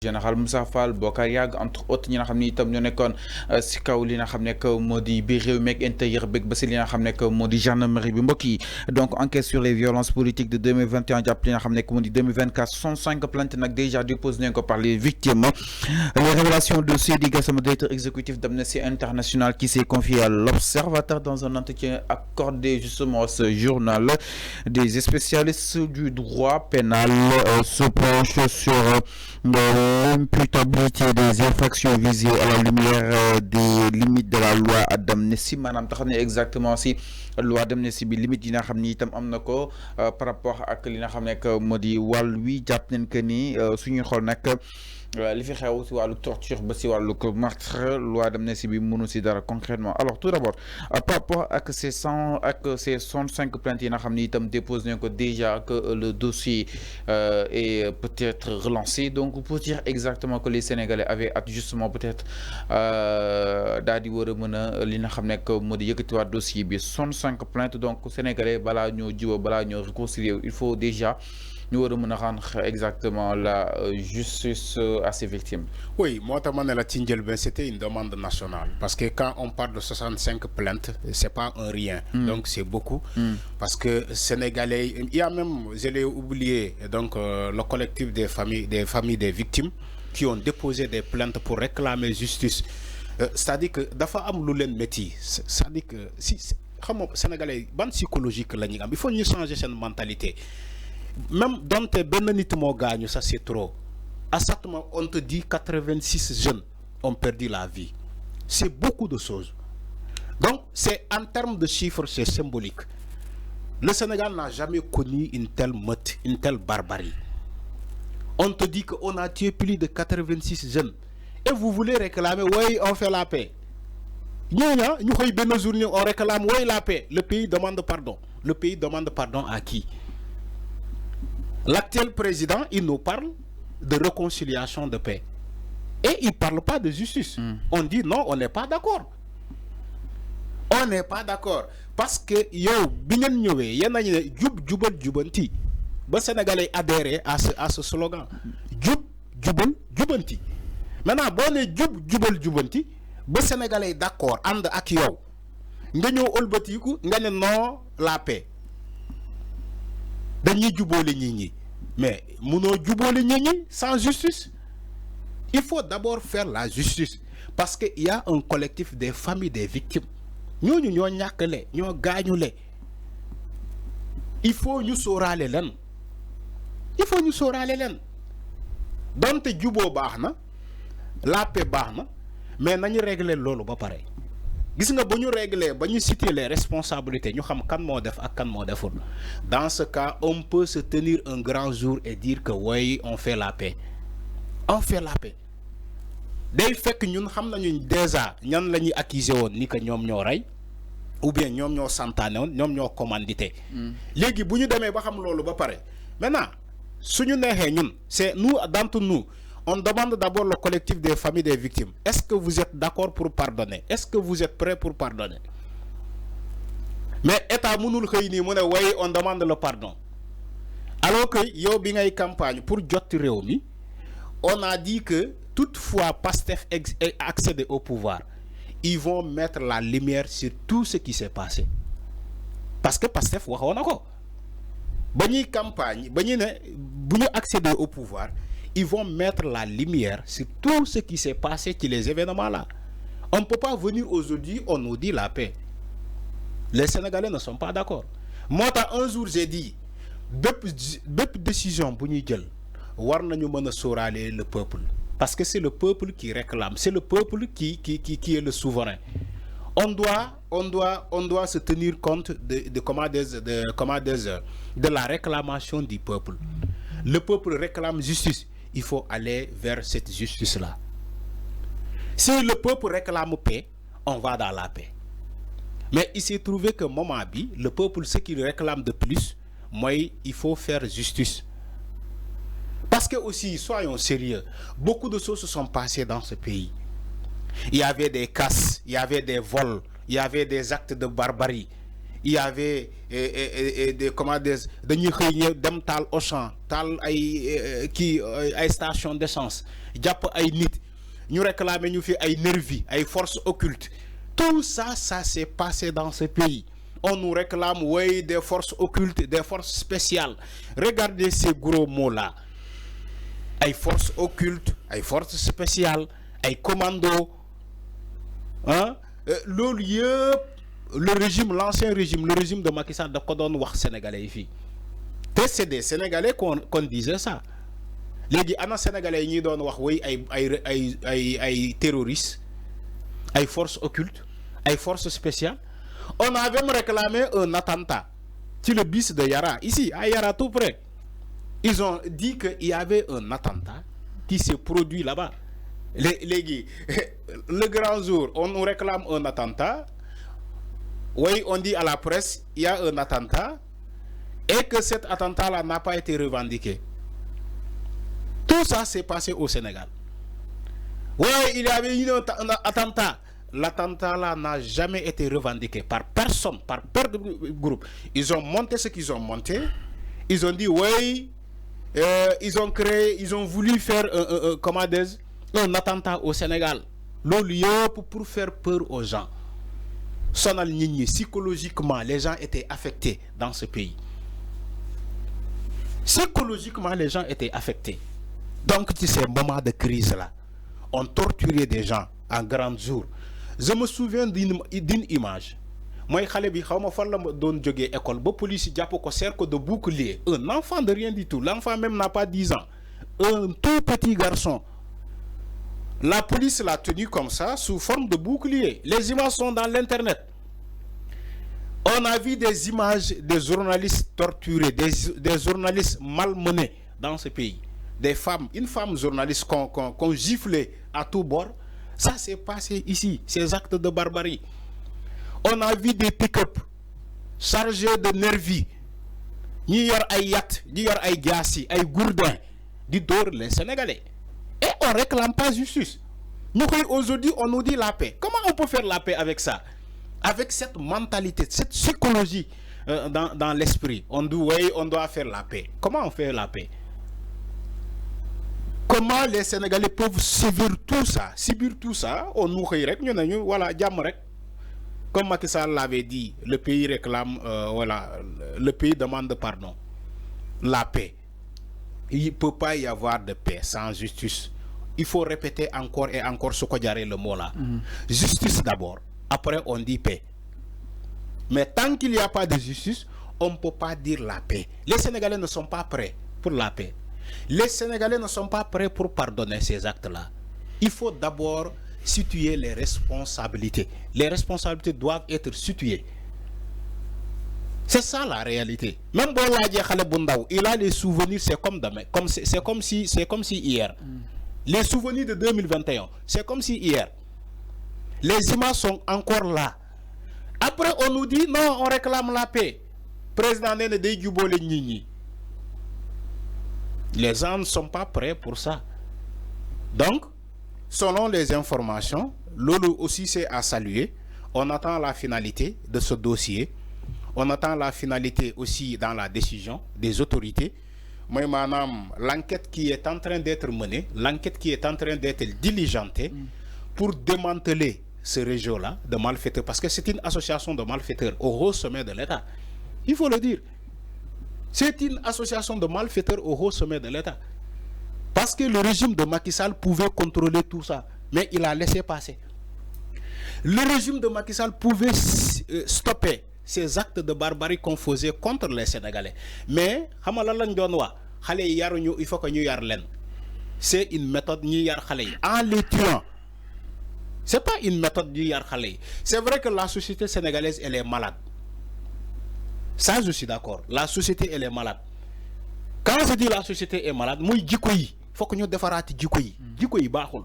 général Moussa Fall Bokar Yàgg entre autres ñi nga xam ni itam ñoo nekkoon si kaw li nga xam ne que moo di biir réew meeg intérieur beeg ba si li nga xam ne que moo di gendarmerie bi mbokk yi donc enquête sur les violences politiques de 2021 jàpp li nga xam ne que moo di 2024 65 plaintes nag déjà déposées nañ ko par les victimes. Les révélations de Seydi Gassama, directeur exécutif d'Amnesty International, qui s'est confié à l'Observateur dans un entretien accordé justement à ce journal. Des spécialistes du droit pénal se penchent sur l'imputabilité des infractions visées à la lumière des limites de la loi d'amnistie maanaam tax ne exactement si loi d'amnistie bi limite yi nga xam ni itam am na ko par rapport ak li nga xam ne que moo di wàll wi jàpp nañ que ni suñuy xool nag li fi xew si wàllu torture ba si wàllu meurtre loi d'amnistie bi mënu si dara concrètement. Alors tout d'abord par rapport ak ces 105 plaintes yi nga xam ni itam déposé nañ ko déjà que le dossier est peut-être relancé donc pour dire exactement que les Sénégalais avaient justement peut-être daal di war a mën a li nga xam ne que moo di yëkkatiwaat dossier bi 65 plaintes donc Sénégalais balaa ñoo jiwa balaa ñoo réconcilier il faut déjà nous devons rendre exactement la justice à ces victimes. Oui, moi, c'était une demande nationale. Parce que quand on parle de 65 plaintes, c'est pas un rien. Donc, c'est beaucoup. Parce que Sénégalais, il y a même, je l'ai oublié, donc le collectif des familles des victimes qui ont déposé des plaintes pour réclamer justice. C'est-à-dire que, dafa am lu len métier. C'est-à-dire que, si, Sénégalais, ban psychologique, il faut changer cette mentalité. Même dans tes bénénites gagne, ça c'est trop. À ce moment, on te dit 86 jeunes ont perdu la vie. C'est beaucoup de choses. Donc, c'est en termes de chiffres, c'est symbolique. Le Sénégal n'a jamais connu une telle meute, une telle barbarie. On te dit qu'on a tué plus de 86 jeunes. Et vous voulez réclamer, oui, on fait la paix. Nous, on réclame, oui, la paix. Le pays demande pardon. Le pays demande pardon à qui? L'actuel président, il nous parle de réconciliation de paix. Et il ne parle pas de justice. On dit non, on n'est pas d'accord. On n'est pas d'accord. Parce que, yo, bingen nyowe, yena jub jubal jubanti. Le Sénégalais adhéré à ce slogan. Jub jubal jubanti. Maintenant, bon, jub jubal jubanti, le Sénégalais d'accord, and ak yow. Nga olbatiku, nga non la paix. Dañuy jubóole nit ñi mais mënoo jubóole nit ñi sans justice. Il faut d'abord faire la justice parce que il y a un collectif des familles des victimes ñooñu ñoo ñàkkale ñoo gaañule. Il faut ñu sóoraale leen donte juboo baax na la paix baax na mais nañu régler loolu ba pare. Gis nga bu ñu régler ba ñu citer les responsabilités ñu xam kan moo def ak kan moo deful. Dans ce cas on peut se tenir un grand jour et dire que oui on fait la paix. On fait la paix. Day fekk ñun xam nañu déjà ñan la ñuy accuser woon ni que ñoom ñoo rey ou bien ñoom ñoo santaane woon ñoom ñoo commandité. Léegi bu ñu demee ba xam loolu ba pare maintenant suñu neexee ñun c'est nous d'entre nous. On demande d'abord le collectif des familles des victimes. Est-ce que vous êtes d'accord pour pardonner? Est-ce que vous êtes prêts pour pardonner? Mais État mënul xëy nii mu ne way on demande le pardon. Alors que yow bi ngay campagne pour jot réew mi, on a dit que toutefois Pastef accéder au pouvoir, ils vont mettre la lumière sur tout ce qui s'est passé. Parce que Pastef waxoon na ko. Ba ñuy campagne, ba ñu ne bu ñu accéder au pouvoir, ils vont mettre la lumière sur tout ce qui s'est passé sur les événements-là. On ne peut pas venir aujourd'hui, on nous dit la paix. Les Sénégalais ne sont pas d'accord. Moi, un jour, j'ai dit, bep décision, war nañu mëna sóoraale le peuple. Parce que c'est le peuple qui réclame, c'est le peuple qui est le souverain. On doit se tenir compte de la réclamation du peuple. Le peuple réclame justice. Il faut aller vers cette justice-là. Si le peuple réclame paix, on va dans la paix. Mais il s'est trouvé que moment bi, le peuple, ce qu'il réclame de plus, moi, il faut faire justice. Parce que aussi, soyons sérieux, beaucoup de choses se sont passées dans ce pays. Il y avait des casses, il y avait des vols, il y avait des actes de barbarie. il y avait des comment des dañuy xëy dem taal Auchan taal ay station d'essence jàpp ay nit ñu réclamer ñu fi ay nervi ay forces occultes. Tout ça s'est passé dans ce pays. On nous réclame, oui, des forces occultes, des forces spéciales. Regardez ces gros mots-là. Des forces occultes, des forces spéciales, des commandos. Hein? Le régime, l'ancien régime, le régime de Macky Sall, de Kodon Wach Sénégalais ici. C'est des Sénégalais qu'on disait ça. Les Sénégalais, ils disent oui, des terroristes, des forces occultes, des forces spéciales. On avait même réclamé un attentat sur le bus de Yara, ici, à Yara tout près. Ils ont dit qu'il y avait un attentat qui s'est produit là-bas. Le grand jour, on nous réclame un attentat. Oui, on dit à la presse, il y a un attentat et que cet attentat-là n'a pas été revendiqué. Tout ça s'est passé au Sénégal. Oui, il y avait eu un attentat. L'attentat là n'a jamais été revendiqué par personne, par peur de groupe. Ils ont monté ce qu'ils ont monté. Ils ont dit oui, ils ont voulu faire un attentat au Sénégal. Le lieu pour faire peur aux gens. Sonal Nini, psychologiquement, les gens étaient affectés dans ce pays. Psychologiquement, les gens étaient affectés. Donc, ces moments de crise là, on torturait des gens en grand jour. Je me souviens d'une image. Moi, Khalebi, je suis école. La police a cercle de bouclier. Un enfant de rien du tout. L'enfant même n'a pas 10 ans. Un tout petit garçon. La police l'a tenu comme ça, sous forme de bouclier. Les images sont dans l'internet. On a vu des images des journalistes torturés, des journalistes malmenés dans ce pays. Des femmes, une femme journaliste qu'on giflait à tout bord. Ça s'est passé ici, ces actes de barbarie. On a vu des pick-up chargés de nervis. Ni yor ay yat, ni yor ay gassi, ay gourdins, du dor les Sénégalais. Et on réclame pas justice. Nous aujourd'hui, on nous dit la paix. Comment on peut faire la paix avec ça? Avec cette mentalité, cette psychologie dans l'esprit. On dit oui, on doit faire la paix. Comment on fait la paix? Comment les Sénégalais peuvent subir tout ça? Subir tout ça, on nous rek, voilà, comme Macky Sall l'avait dit, le pays réclame, voilà, le pays demande pardon. La paix. Il ne peut pas y avoir de paix sans justice. Il faut répéter encore et encore ce qu'on dirait le mot là. Justice d'abord. Après, on dit paix. Mais tant qu'il n'y a pas de justice, on ne peut pas dire la paix. Les Sénégalais ne sont pas prêts pour la paix. Les Sénégalais ne sont pas prêts pour pardonner ces actes-là. Il faut d'abord situer les responsabilités. Les responsabilités doivent être situées. C'est ça la réalité. Même Bondaou, il a les souvenirs, c'est comme demain. C'est comme si hier. Les souvenirs de 2021, c'est comme si hier. Les images sont encore là. Après, on nous dit non, on réclame la paix. Président Nene de Djoubole Nini. Les gens ne sont pas prêts pour ça. Donc, selon les informations, Lolo aussi c'est à saluer. On attend la finalité de ce dossier. On attend la finalité aussi dans la décision des autorités. Moi, madame, l'enquête qui est en train d'être menée, l'enquête qui est en train d'être diligentée pour démanteler ce réseau-là de malfaiteurs, parce que c'est une association de malfaiteurs au haut sommet de l'État. Il faut le dire. C'est une association de malfaiteurs au haut sommet de l'État. Parce que le régime de Macky Sall pouvait contrôler tout ça, mais il a laissé passer. Le régime de Macky Sall pouvait stopper ces actes de barbarie qu'on faisait contre les Sénégalais. Mais, il faut que nous yar len. C'est une méthode ni yar khalé. En les tuant. C'est pas une méthode ni yar khalé. C'est vrai que la société sénégalaise, elle est malade. Ça, je suis d'accord. La société, elle est malade. Quand je dis la société est malade, moi, il faut que nous défarati djikoyi. Djikoyi bahol.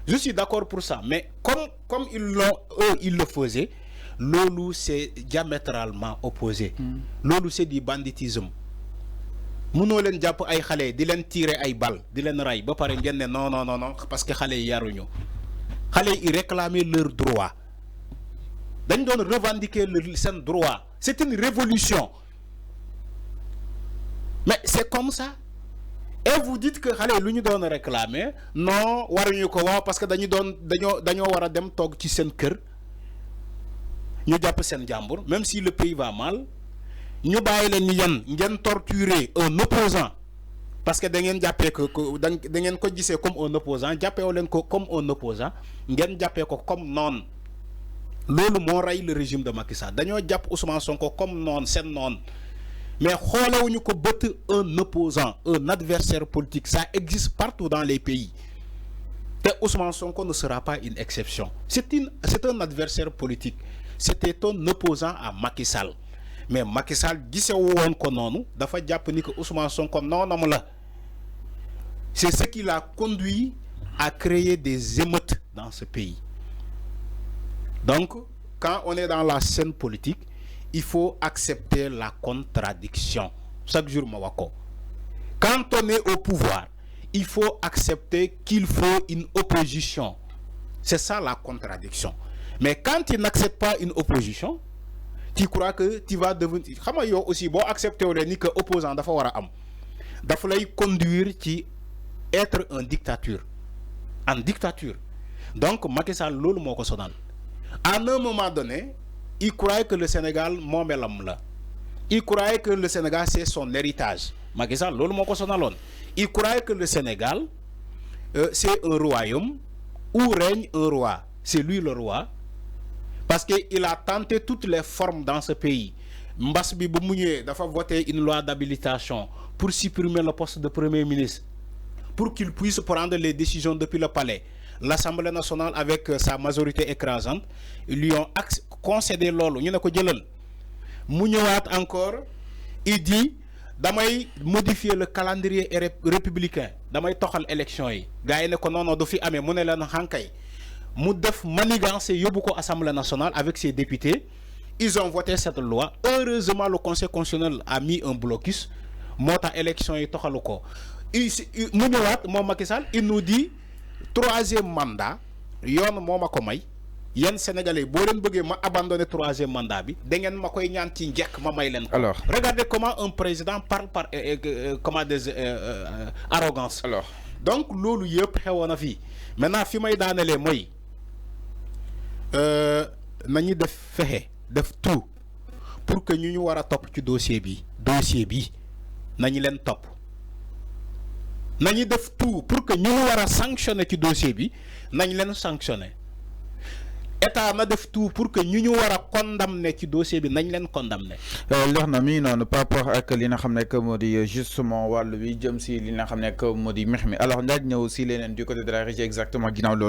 Je suis d'accord pour ça. Mais comme ils le faisaient, lolu c'est diamétralement opposé. Lolu c'est du banditisme. Muno len japp ay xalé di len tirer ay balles, di len ray ba paré ngén non parce que xalé yaruñu. Xalé ils réclamaient leurs droits. Dañ doon revendiquer sen droit c'est une révolution. Mais c'est comme ça. Et vous dites que allez lu ñu doon réclamer non waruñu ko waaw parce que dañoo war a dem toog ci seen kër ñu jàpp seen jàmbur même si le pays va mal ñu bàyyi leen ni yan ngeen torturer un opposant parce que da ngeen jàppee ko da ngeen ko gisee comme un opposant jàppeewu leen ko comme un opposant ngeen jàppee ko comme noon loolu moo rey le régime de Macky Sall dañoo jàpp Ousmane Sonko comme noon seen noon mais xoolewuñu ko bët un opposant un adversaire politique ça existe partout dans les pays te Ousmane Sonko ne sera pas une exception c'est un adversaire politique c'était un opposant à Macky Sall mais Macky Sall gisewu woon ko noonu dafa jàpp ni que Ousmane Sonko noonam la c'est ce qui l'a conduit à créer des émeutes dans ce pays. Donc quand on est dans la scène politique il faut accepter la contradiction chaque jour ma wax ko quand on est au pouvoir il faut accepter qu'il faut une opposition c'est ça la contradiction mais quand tu n'acceptes pas une opposition tu crois que tu vas devenir xam nga yow aussi boo accepté wu ni que opposant dafa war a am dafa lay conduire ci être en dictature donc Macky Sall loolu moo ko sonal à un moment donné il croyait que le Sénégal moomelam la il croyait que le Sénégal c'est son héritage Macky Sall loolu moo ko sonaloon il croyait que le Sénégal c'est un royaume où règne un roi c'est lui le roi parce que il a tenté toutes les formes dans ce pays mbas bi bu mu ñëwee dafa voter une loi d'habilitation pour supprimer le poste de premier ministre pour qu'il puisse prendre les décisions depuis le palais. L'Assemblée nationale avec sa majorité écrasante ils lui ont concédé loolu ñu ne ko jëlal mu ñëwaat encore il dit damay modifier le calendrier républicain damay toxal élection yi gars yi ne ko non du fi amee mu ne leen xànkay mu def manigance yóbbu ko Assemblée nationale avec ses députés ils ont voté cette loi heureusement le Conseil constitutionnel a mis un blocus moo tax élection yi toxalu ko mu ñëwaat moom Macky Sall il nous dit troisième mandat yoon moo ma ko may yéen Sénégalais boo leen bëggee ma abandonner troisième mandat bi da ngeen ma koy ñaan ci njëkk ma may leen ko. Alors regardez comment un président parle par comment des arrogance. Alors donc loolu yëpp xewoon na fii maintenant fi may daanelee mooy nañu def fexe def tout pour que ñu war a topp ci dossier bi nañu leen topp. nañu def tout pour que ñu war a sanctionner ci dossier bi nañ leen sanctionner état na def tout pour que ñu war a condamner ci dossier bi nañ leen condamner. leer na mi noonu par rapport ak li nga xam ne que moo di justement wàllu wi jëm si li nga xam ne que moo di mex mi alors ndaaj ñëw si leneen du côté de la régie exactement ginnaaw loolu